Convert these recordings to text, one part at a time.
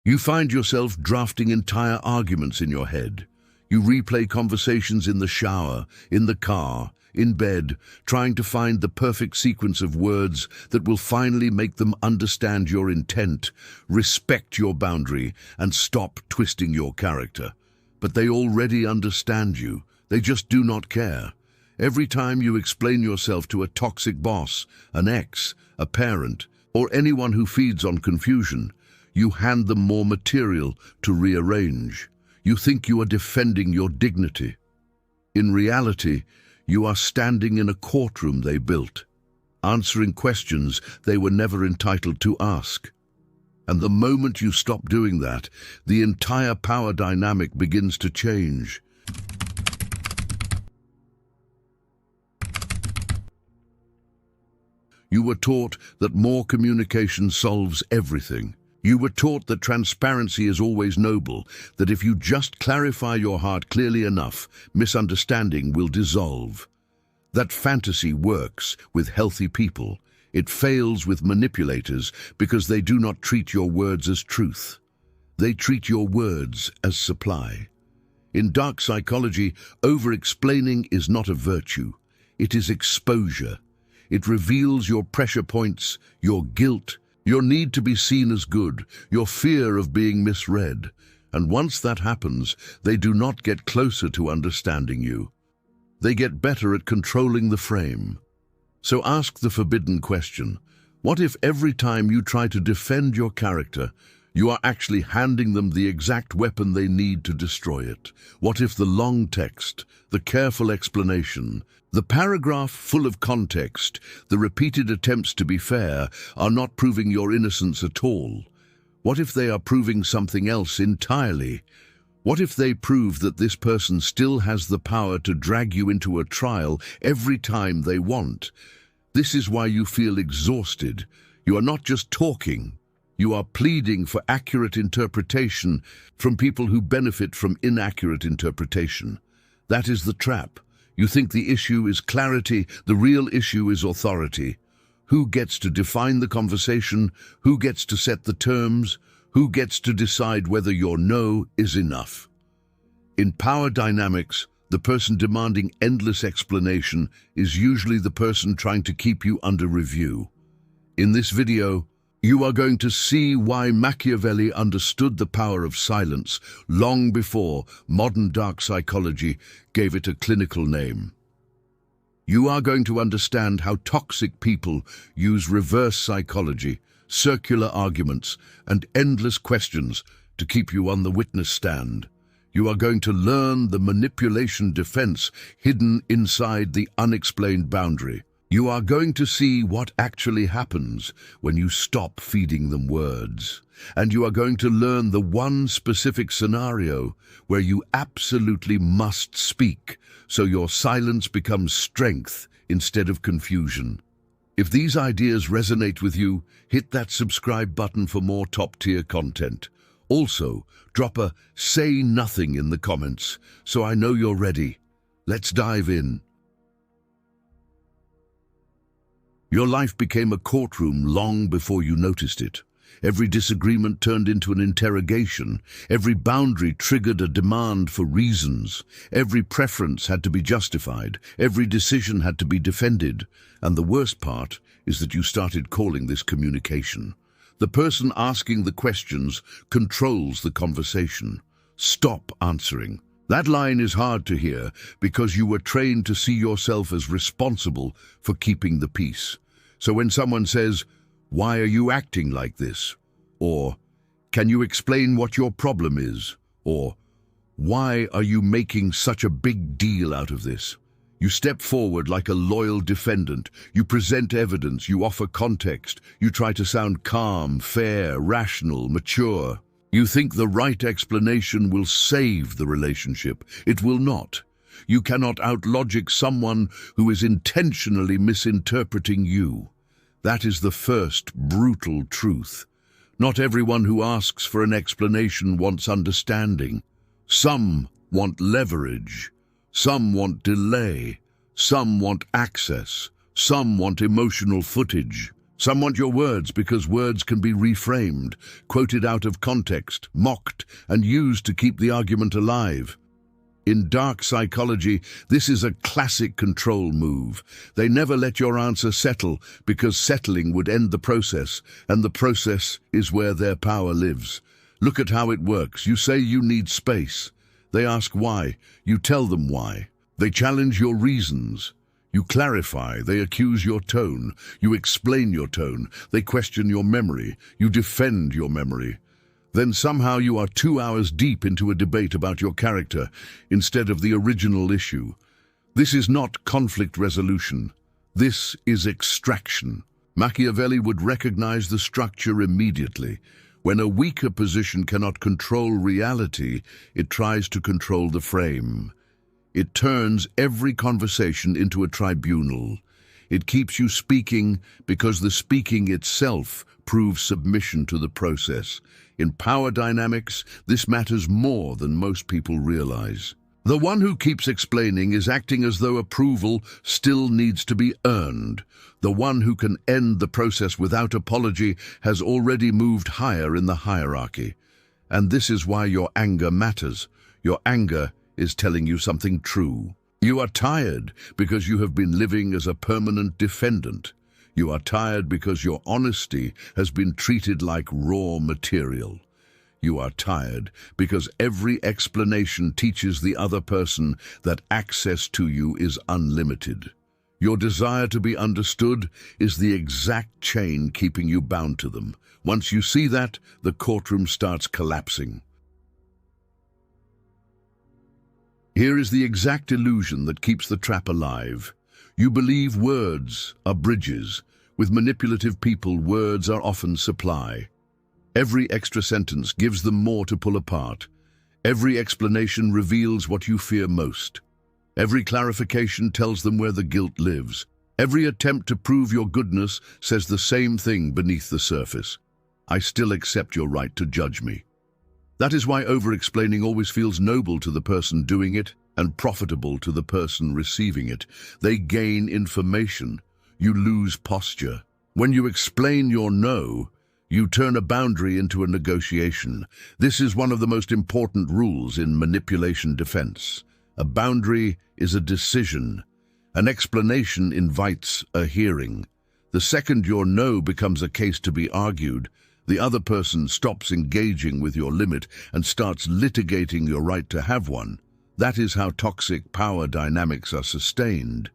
You find yourself drafting entire arguments in your head. You replay conversations in the shower, in the car, in bed, trying to find the perfect sequence of words that will finally make them understand your intent, respect your boundary, and stop twisting your character. But they already understand you. They just do not care. Every time you explain yourself to a toxic boss, an ex, a parent, or anyone who feeds on confusion, you hand them more material to rearrange. You think you are defending your dignity. In reality, you are standing in a courtroom they built, answering questions they were never entitled to ask. And the moment you stop doing that, the entire power dynamic begins to change. You were taught that more communication solves everything. You were taught that transparency is always noble, that if you just clarify your heart clearly enough, misunderstanding will dissolve. That fantasy works with healthy people. It fails with manipulators because they do not treat your words as truth. They treat your words as supply. In dark psychology, over-explaining is not a virtue. It is exposure. It reveals your pressure points, your guilt, your need to be seen as good, your fear of being misread. And once that happens, they do not get closer to understanding you. They get better at controlling the frame. So ask the forbidden question. What if every time you try to defend your character, you are actually handing them the exact weapon they need to destroy it? What if the long text, the careful explanation, the paragraph full of context, the repeated attempts to be fair are not proving your innocence at all? What if they are proving something else entirely? What if they prove that this person still has the power to drag you into a trial every time they want? This is why you feel exhausted. You are not just talking. You are pleading for accurate interpretation from people who benefit from inaccurate interpretation. That is the trap. You think the issue is clarity, the real issue is authority. Who gets to define the conversation? Who gets to set the terms? Who gets to decide whether your no is enough? In power dynamics, the person demanding endless explanation is usually the person trying to keep you under review. In this video, you are going to see why Machiavelli understood the power of silence long before modern dark psychology gave it a clinical name. You are going to understand how toxic people use reverse psychology, circular arguments, and endless questions to keep you on the witness stand. You are going to learn the manipulation defense hidden inside the unexplained boundary. You are going to see what actually happens when you stop feeding them words. And you are going to learn the one specific scenario where you absolutely must speak, so your silence becomes strength instead of confusion. If these ideas resonate with you, hit that subscribe button for more top-tier content. Also, drop a "say nothing" in the comments, so I know you're ready. Let's dive in. Your life became a courtroom long before you noticed it. Every disagreement turned into an interrogation. Every boundary triggered a demand for reasons. Every preference had to be justified. Every decision had to be defended. And the worst part is that you started calling this communication. The person asking the questions controls the conversation. Stop answering. That line is hard to hear because you were trained to see yourself as responsible for keeping the peace. So when someone says, "Why are you acting like this?" Or, "Can you explain what your problem is?" Or, "Why are you making such a big deal out of this?" You step forward like a loyal defendant. You present evidence, you offer context, you try to sound calm, fair, rational, mature. You think the right explanation will save the relationship. It will not. You cannot outlogic someone who is intentionally misinterpreting you. That is the first brutal truth. Not everyone who asks for an explanation wants understanding. Some want leverage. Some want delay. Some want access. Some want emotional footage. Some want your words because words can be reframed, quoted out of context, mocked, and used to keep the argument alive. In dark psychology, this is a classic control move. They never let your answer settle because settling would end the process, and the process is where their power lives. Look at how it works. You say you need space. They ask why. You tell them why. They challenge your reasons. You clarify. They accuse your tone. You explain your tone. They question your memory. You defend your memory. Then somehow you are 2 hours deep into a debate about your character instead of the original issue. This is not conflict resolution. This is extraction. Machiavelli would recognize the structure immediately. When a weaker position cannot control reality, it tries to control the frame. It turns every conversation into a tribunal. It keeps you speaking because the speaking itself proves submission to the process. In power dynamics, this matters more than most people realize. The one who keeps explaining is acting as though approval still needs to be earned. The one who can end the process without apology has already moved higher in the hierarchy. And this is why your anger matters. Your anger is telling you something true. You are tired because you have been living as a permanent defendant. You are tired because your honesty has been treated like raw material. You are tired because every explanation teaches the other person that access to you is unlimited. Your desire to be understood is the exact chain keeping you bound to them. Once you see that, the courtroom starts collapsing. Here is the exact illusion that keeps the trap alive. You believe words are bridges. With manipulative people, words are often supply. Every extra sentence gives them more to pull apart. Every explanation reveals what you fear most. Every clarification tells them where the guilt lives. Every attempt to prove your goodness says the same thing beneath the surface. I still accept your right to judge me. That is why over-explaining always feels noble to the person doing it and profitable to the person receiving it. They gain information. You lose posture. When you explain your no, you turn a boundary into a negotiation. This is one of the most important rules in manipulation defense. A boundary is a decision. An explanation invites a hearing. The second your no becomes a case to be argued, the other person stops engaging with your limit and starts litigating your right to have one. That is how toxic power dynamics are sustained.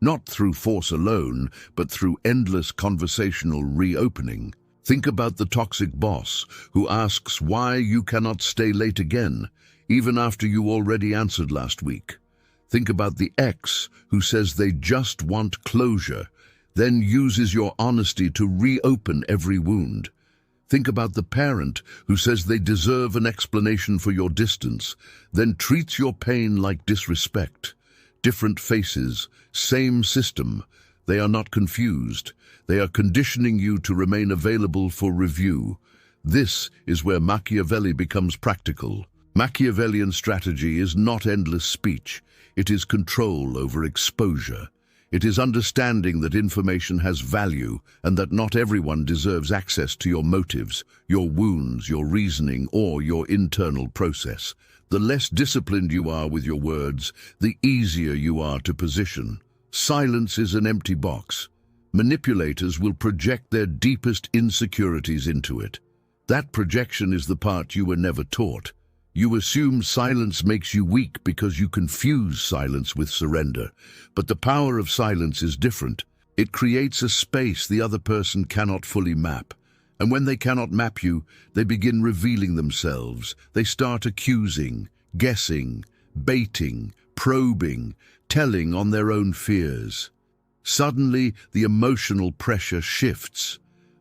Not through force alone, but through endless conversational reopening. Think about the toxic boss who asks why you cannot stay late again, even after you already answered last week. Think about the ex who says they just want closure, then uses your honesty to reopen every wound. Think about the parent who says they deserve an explanation for your distance, then treats your pain like disrespect. Different faces, same system. They are not confused. They are conditioning you to remain available for review. This is where Machiavelli becomes practical. Machiavellian strategy is not endless speech. It is control over exposure. It is understanding that information has value and that not everyone deserves access to your motives, your wounds, your reasoning, or your internal process. The less disciplined you are with your words, the easier you are to position. Silence is an empty box. Manipulators will project their deepest insecurities into it. That projection is the part you were never taught. You assume silence makes you weak because you confuse silence with surrender. But the power of silence is different. It creates a space the other person cannot fully map. And when they cannot map you, they begin revealing themselves. They start accusing, guessing, baiting, probing, telling on their own fears. Suddenly, the emotional pressure shifts.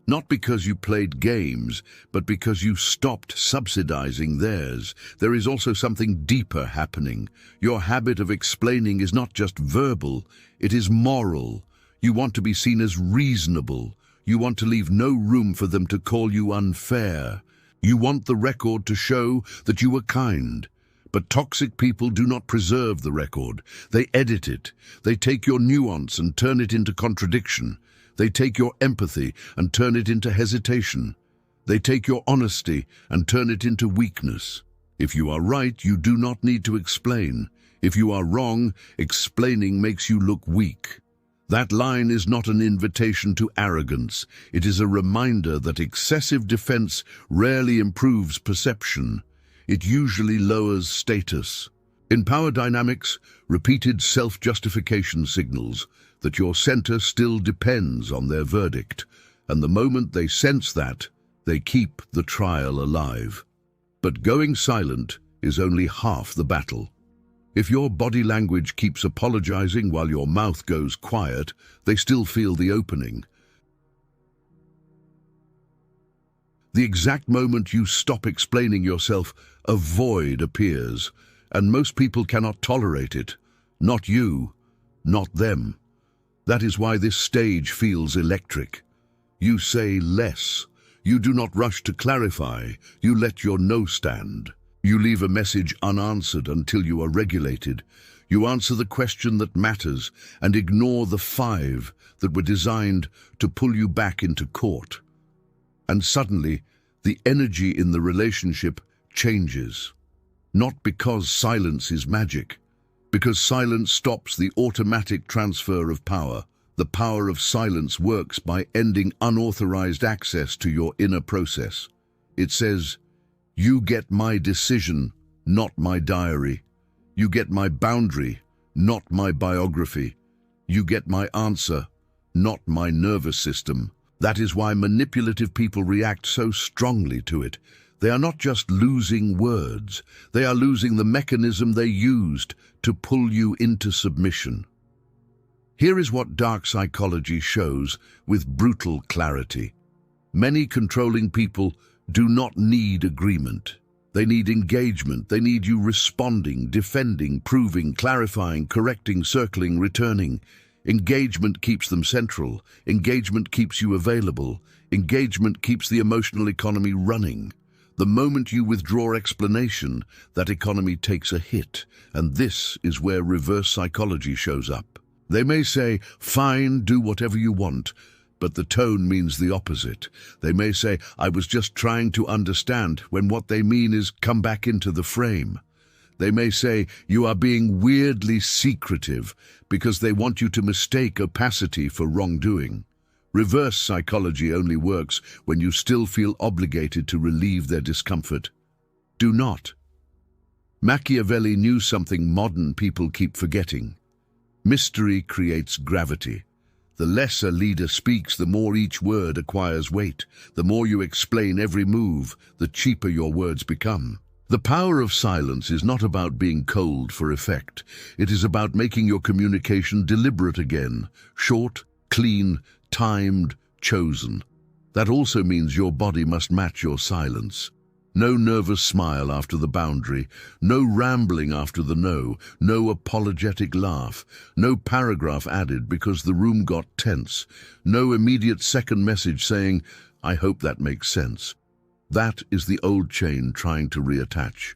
Not because you played games, but because you stopped subsidizing theirs. There is also something deeper happening. Your habit of explaining is not just verbal, it is moral. You want to be seen as reasonable. You want to leave no room for them to call you unfair. You want the record to show that you were kind. But toxic people do not preserve the record. They edit it. They take your nuance and turn it into contradiction. They take your empathy and turn it into hesitation. They take your honesty and turn it into weakness. If you are right, you do not need to explain. If you are wrong, explaining makes you look weak. That line is not an invitation to arrogance. It is a reminder that excessive defense rarely improves perception. It usually lowers status. In power dynamics, repeated self-justification signals that your center still depends on their verdict, and the moment they sense that, they keep the trial alive. But going silent is only half the battle. If your body language keeps apologizing while your mouth goes quiet, they still feel the opening. The exact moment you stop explaining yourself, a void appears, and most people cannot tolerate it. Not you, not them. That is why this stage feels electric. You say less. You do not rush to clarify. You let your no stand. You leave a message unanswered until you are regulated. You answer the question that matters and ignore the 5 that were designed to pull you back into court. And suddenly, the energy in the relationship changes. Not because silence is magic, because silence stops the automatic transfer of power. The power of silence works by ending unauthorized access to your inner process. It says, "You get my decision, not my diary. You get my boundary, not my biography. You get my answer, not my nervous system." That is why manipulative people react so strongly to it. They are not just losing words, they are losing the mechanism they used to pull you into submission. Here is what dark psychology shows with brutal clarity. Many controlling people do not need agreement. They need engagement. They need you responding, defending, proving, clarifying, correcting, circling, returning. Engagement keeps them central. Engagement keeps you available. Engagement keeps the emotional economy running. The moment you withdraw explanation, that economy takes a hit, and this is where reverse psychology shows up. They may say, "Fine, do whatever you want," but the tone means the opposite. They may say, "I was just trying to understand," when what they mean is, "Come back into the frame." They may say, "You are being weirdly secretive," because they want you to mistake opacity for wrongdoing. Reverse psychology only works when you still feel obligated to relieve their discomfort. Do not. Machiavelli knew something modern people keep forgetting. Mystery creates gravity. The less a leader speaks, the more each word acquires weight. The more you explain every move, the cheaper your words become. The power of silence is not about being cold for effect. It is about making your communication deliberate again, short, clean, timed, chosen. That also means your body must match your silence. No nervous smile after the boundary, no rambling after the no, no apologetic laugh, no paragraph added because the room got tense, no immediate second message saying, "I hope that makes sense." That is the old chain trying to reattach.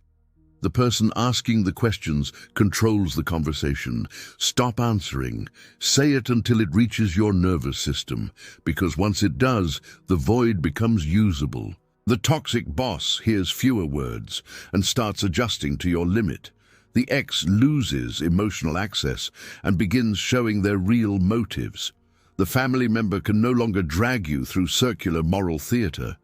The person asking the questions controls the conversation. Stop answering. Say it until it reaches your nervous system, because once it does, the void becomes usable. The toxic boss hears fewer words and starts adjusting to your limit. The ex loses emotional access and begins showing their real motives. The family member can no longer drag you through circular moral theater.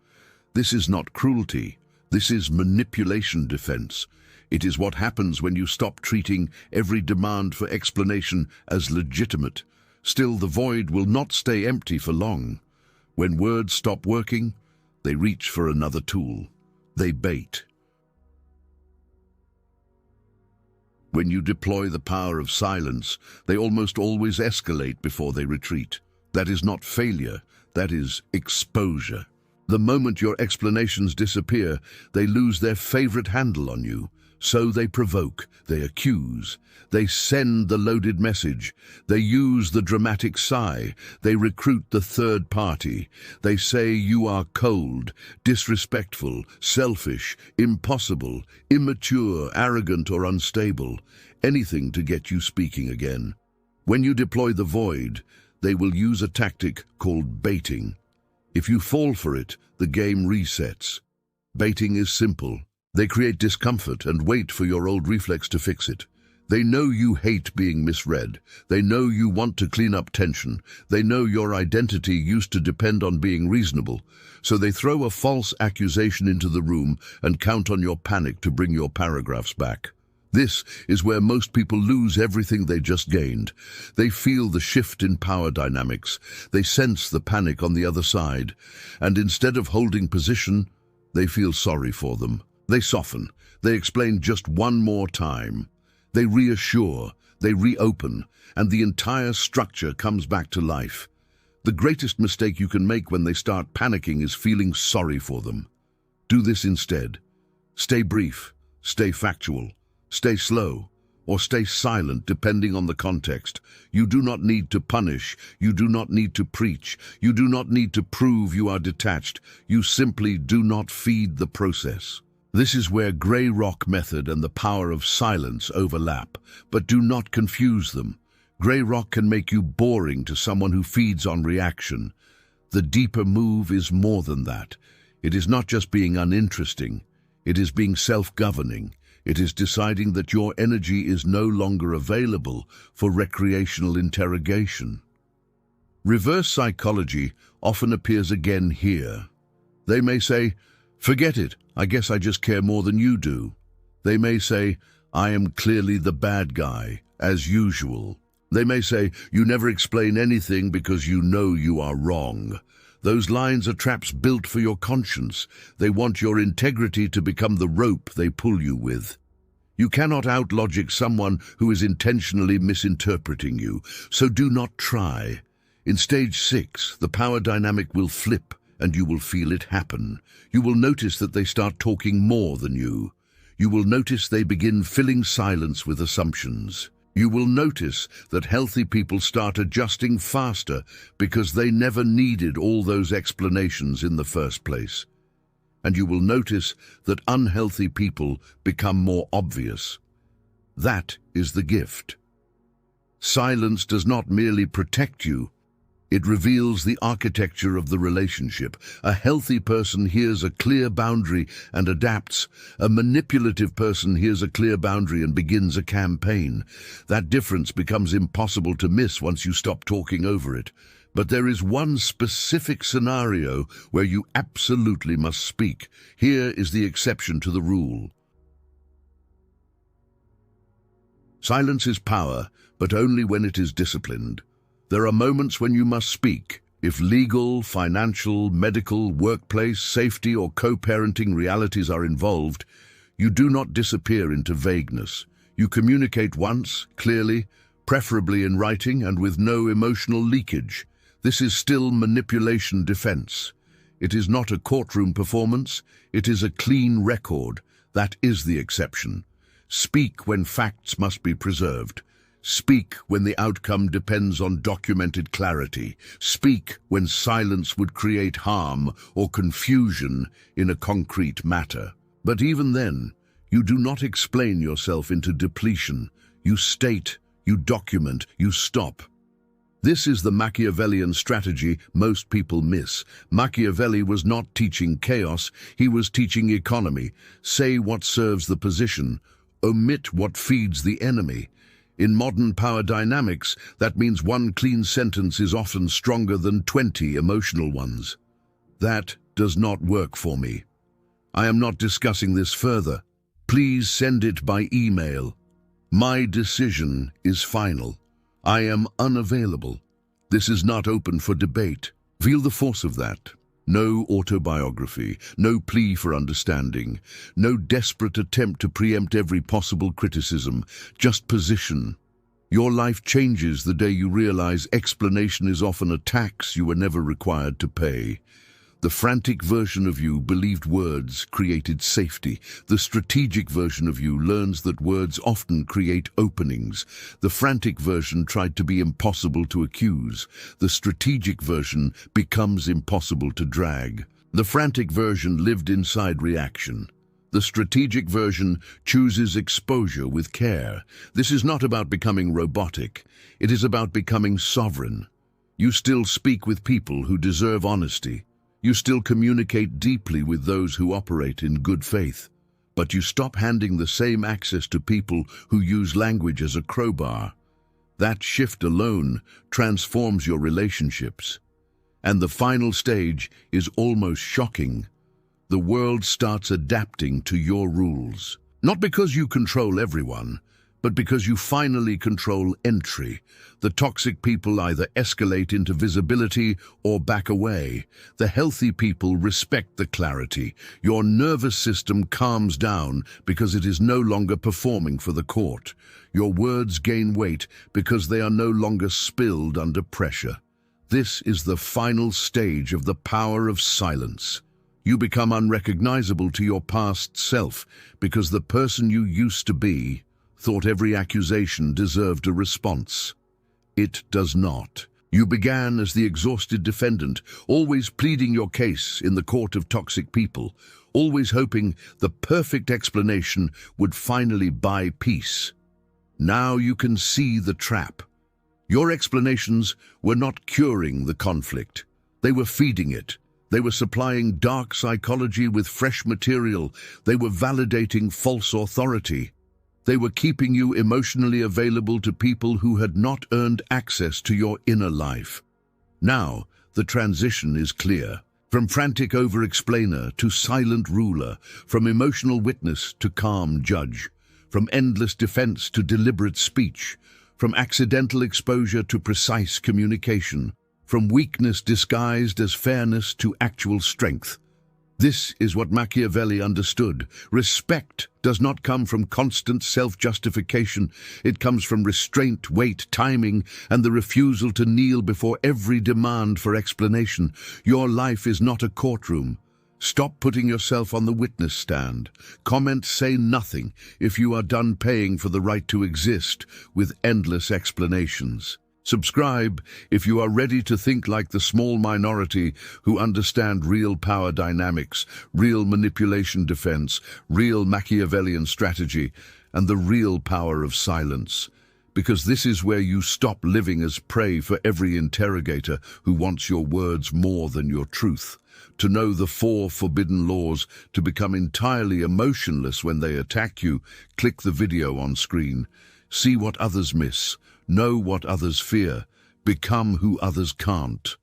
This is not cruelty. This is manipulation defense. It is what happens when you stop treating every demand for explanation as legitimate. Still, the void will not stay empty for long. When words stop working, they reach for another tool. They bait. When you deploy the power of silence, they almost always escalate before they retreat. That is not failure, that is exposure. The moment your explanations disappear, they lose their favorite handle on you. So they provoke, they accuse, they send the loaded message, they use the dramatic sigh, they recruit the third party, they say you are cold, disrespectful, selfish, impossible, immature, arrogant or unstable, anything to get you speaking again. When you deploy the void, They will use a tactic called baiting. If you fall for it, the game resets. Baiting is simple. They create discomfort and wait for your old reflex to fix it. They know you hate being misread. They know you want to clean up tension. They know your identity used to depend on being reasonable. So they throw a false accusation into the room and count on your panic to bring your paragraphs back. This is where most people lose everything they just gained. They feel the shift in power dynamics. They sense the panic on the other side. And instead of holding position, they feel sorry for them. They soften. They explain just one more time. They reassure, they reopen, and the entire structure comes back to life. The greatest mistake you can make when they start panicking is feeling sorry for them. Do this instead. Stay brief, stay factual, stay slow, or stay silent depending on the context. You do not need to punish, you do not need to preach, you do not need to prove you are detached. You simply do not feed the process. This is where Grey Rock method and the power of silence overlap, but do not confuse them. Grey Rock can make you boring to someone who feeds on reaction. The deeper move is more than that. It is not just being uninteresting. It is being self-governing. It is deciding that your energy is no longer available for recreational interrogation. Reverse psychology often appears again here. They may say, "Forget it, I guess I just care more than you do." They may say, "I am clearly the bad guy, as usual." They may say, "You never explain anything because you know you are wrong." Those lines are traps built for your conscience. They want your integrity to become the rope they pull you with. You cannot outlogic someone who is intentionally misinterpreting you, so do not try. In stage 6, the power dynamic will flip, and you will feel it happen. You will notice that they start talking more than you. You will notice they begin filling silence with assumptions. You will notice that healthy people start adjusting faster because they never needed all those explanations in the first place. And you will notice that unhealthy people become more obvious. That is the gift. Silence does not merely protect you. It reveals the architecture of the relationship. A healthy person hears a clear boundary and adapts. A manipulative person hears a clear boundary and begins a campaign. That difference becomes impossible to miss once you stop talking over it. But there is one specific scenario where you absolutely must speak. Here is the exception to the rule. Silence is power, but only when it is disciplined. There are moments when you must speak. If legal, financial, medical, workplace, safety, or co-parenting realities are involved, you do not disappear into vagueness. You communicate once, clearly, preferably in writing and with no emotional leakage. This is still manipulation defense. It is not a courtroom performance, it is a clean record. That is the exception. Speak when facts must be preserved. Speak when the outcome depends on documented clarity. Speak when silence would create harm or confusion in a concrete matter. But even then, you do not explain yourself into depletion. You state, you document, you stop. This is the Machiavellian strategy most people miss. Machiavelli was not teaching chaos, he was teaching economy. Say what serves the position, omit what feeds the enemy. In modern power dynamics, that means one clean sentence is often stronger than 20 emotional ones. That does not work for me. I am not discussing this further. Please send it by email. My decision is final. I am unavailable. This is not open for debate. Feel the force of that. No autobiography, no plea for understanding, no desperate attempt to preempt every possible criticism, just position. Your life changes the day you realize explanation is often a tax you were never required to pay. The frantic version of you believed words created safety. The strategic version of you learns that words often create openings. The frantic version tried to be impossible to accuse. The strategic version becomes impossible to drag. The frantic version lived inside reaction. The strategic version chooses exposure with care. This is not about becoming robotic. It is about becoming sovereign. You still speak with people who deserve honesty. You still communicate deeply with those who operate in good faith. But you stop handing the same access to people who use language as a crowbar. That shift alone transforms your relationships. And the final stage is almost shocking. The world starts adapting to your rules. Not because you control everyone, but because you finally control entry. The toxic people either escalate into visibility or back away. The healthy people respect the clarity. Your nervous system calms down because it is no longer performing for the court. Your words gain weight because they are no longer spilled under pressure. This is the final stage of the power of silence. You become unrecognizable to your past self because the person you used to be thought every accusation deserved a response. It does not. You began as the exhausted defendant, always pleading your case in the court of toxic people, always hoping the perfect explanation would finally buy peace. Now you can see the trap. Your explanations were not curing the conflict. They were feeding it. They were supplying dark psychology with fresh material. They were validating false authority. They were keeping you emotionally available to people who had not earned access to your inner life. Now, the transition is clear. From frantic over-explainer to silent ruler, from emotional witness to calm judge, from endless defense to deliberate speech, from accidental exposure to precise communication, from weakness disguised as fairness to actual strength. This is what Machiavelli understood. Respect does not come from constant self-justification. It comes from restraint, weight, timing, and the refusal to kneel before every demand for explanation. Your life is not a courtroom. Stop putting yourself on the witness stand. Comment, say nothing if you are done paying for the right to exist with endless explanations. Subscribe if you are ready to think like the small minority who understand real power dynamics, real manipulation defense, real Machiavellian strategy, and the real power of silence. Because this is where you stop living as prey for every interrogator who wants your words more than your truth. To know the 4 forbidden laws, to become entirely emotionless when they attack you, click the video on screen. See what others miss. Know what others fear. Become who others can't.